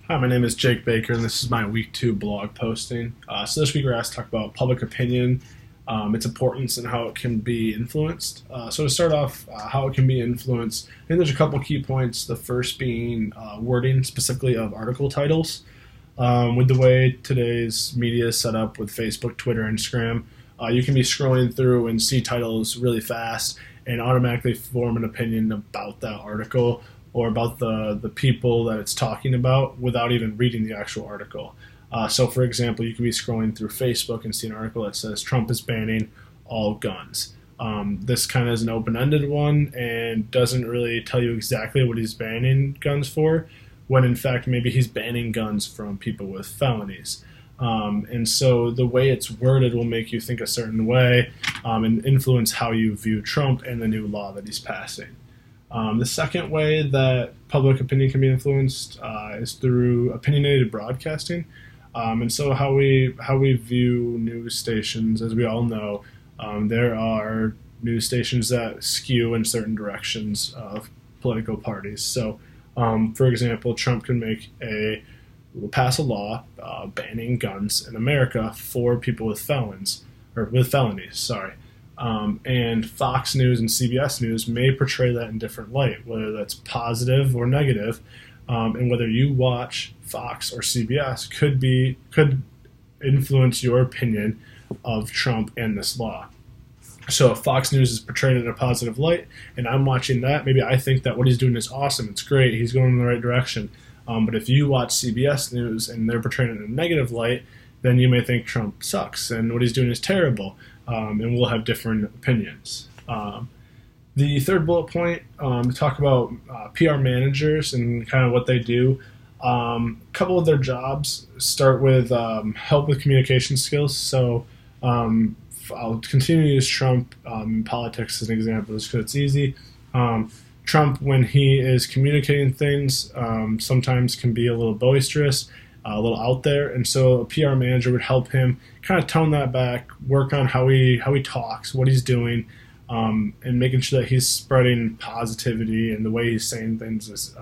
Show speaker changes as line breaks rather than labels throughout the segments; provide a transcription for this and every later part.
Hi, my name is Jake Baker, and this is my week 2 blog posting. So this week we're asked to talk about public opinion, its importance, and how it can be influenced. So to start off, how it can be influenced, I think there's a couple key points. The first being wording, specifically of article titles. With the way today's media is set up with Facebook, Twitter, Instagram, you can be scrolling through and see titles really fast and automatically form an opinion about that article or about the people that it's talking about without even reading the actual article. So, for example, you can be scrolling through Facebook and see an article that says Trump is banning all guns. This kind of is an open-ended one and doesn't really tell you exactly what he's banning guns for, when in fact maybe he's banning guns from people with felonies. And so the way it's worded will make you think a certain way and influence how you view Trump and the new law that he's passing. The second way that public opinion can be influenced is through opinionated broadcasting. And so how we view news stations, as we all know, there are news stations that skew in certain directions of political parties. So, for example, Trump can pass a law banning guns in America for people with felonies. And Fox News and CBS News may portray that in different light, whether that's positive or negative, and whether you watch Fox or CBS could influence your opinion of Trump and this law. So if Fox News is portrayed in a positive light, and I'm watching that, maybe I think that what he's doing is awesome, it's great, he's going in the right direction. But if you watch CBS News and they're portraying it in a negative light, then you may think Trump sucks and what he's doing is terrible. And we'll have different opinions. The third bullet point, talk about PR managers and kind of what they do. A couple of their jobs start with help with communication skills. So I'll continue to use Trump in politics as an example just because it's easy. Trump, when he is communicating things, sometimes can be a little boisterous, a little out there, and so a PR manager would help him kind of tone that back, work on how he talks, what he's doing, and making sure that he's spreading positivity and the way he's saying things is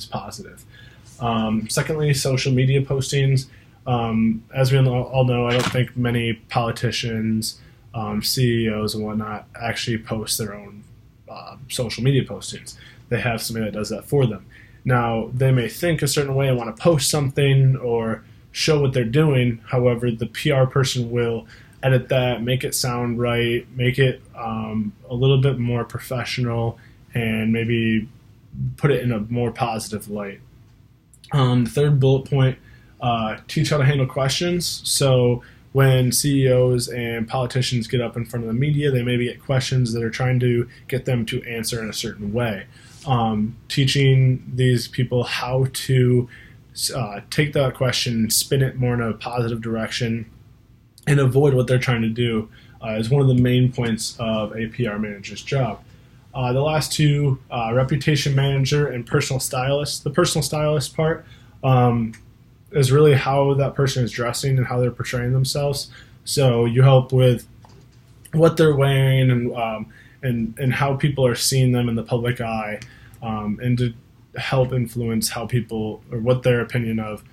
positive. Secondly, social media postings. As we all know, I don't think many politicians, CEOs and whatnot actually post their own social media postings. They have somebody that does that for them. Now, they may think a certain way and want to post something or show what they're doing. However, the PR person will edit that, make it sound right, make it a little bit more professional, and maybe put it in a more positive light. The third bullet point, teach how to handle questions. So when CEOs and politicians get up in front of the media, they maybe get questions that are trying to get them to answer in a certain way. Teaching these people how to take that question, spin it more in a positive direction, and avoid what they're trying to do is one of the main points of a PR manager's job. The last two, reputation manager and personal stylist. The personal stylist part is really how that person is dressing and how they're portraying themselves. So you help with what they're wearing and how people are seeing them in the public eye, and to help influence how people or what their opinion of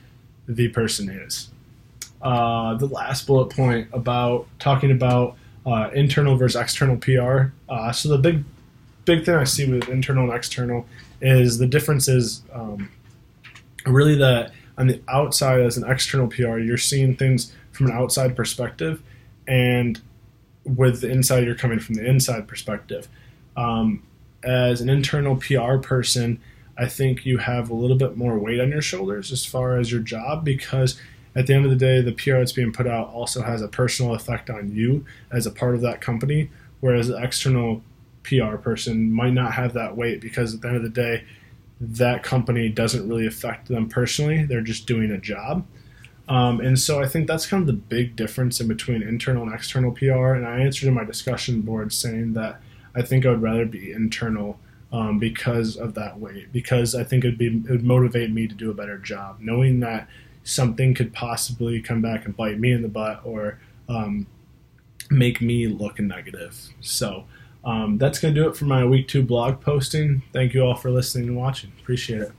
the person is. The last bullet point about talking about internal versus external PR. So the big thing I see with internal and external is the difference is really that on the outside as an external PR, you're seeing things from an outside perspective, and with the inside, you're coming from the inside perspective. As an internal PR person, I think you have a little bit more weight on your shoulders as far as your job, because at the end of the day, the PR that's being put out also has a personal effect on you as a part of that company, whereas the external PR person might not have that weight because at the end of the day, that company doesn't really affect them personally. They're just doing a job. And so I think that's kind of the big difference in between internal and external PR. And I answered in my discussion board saying that I think I would rather be internal because of that weight, because I think it would motivate me to do a better job, knowing that something could possibly come back and bite me in the butt or make me look negative. So that's going to do it for my week 2 blog posting. Thank you all for listening and watching. Appreciate it.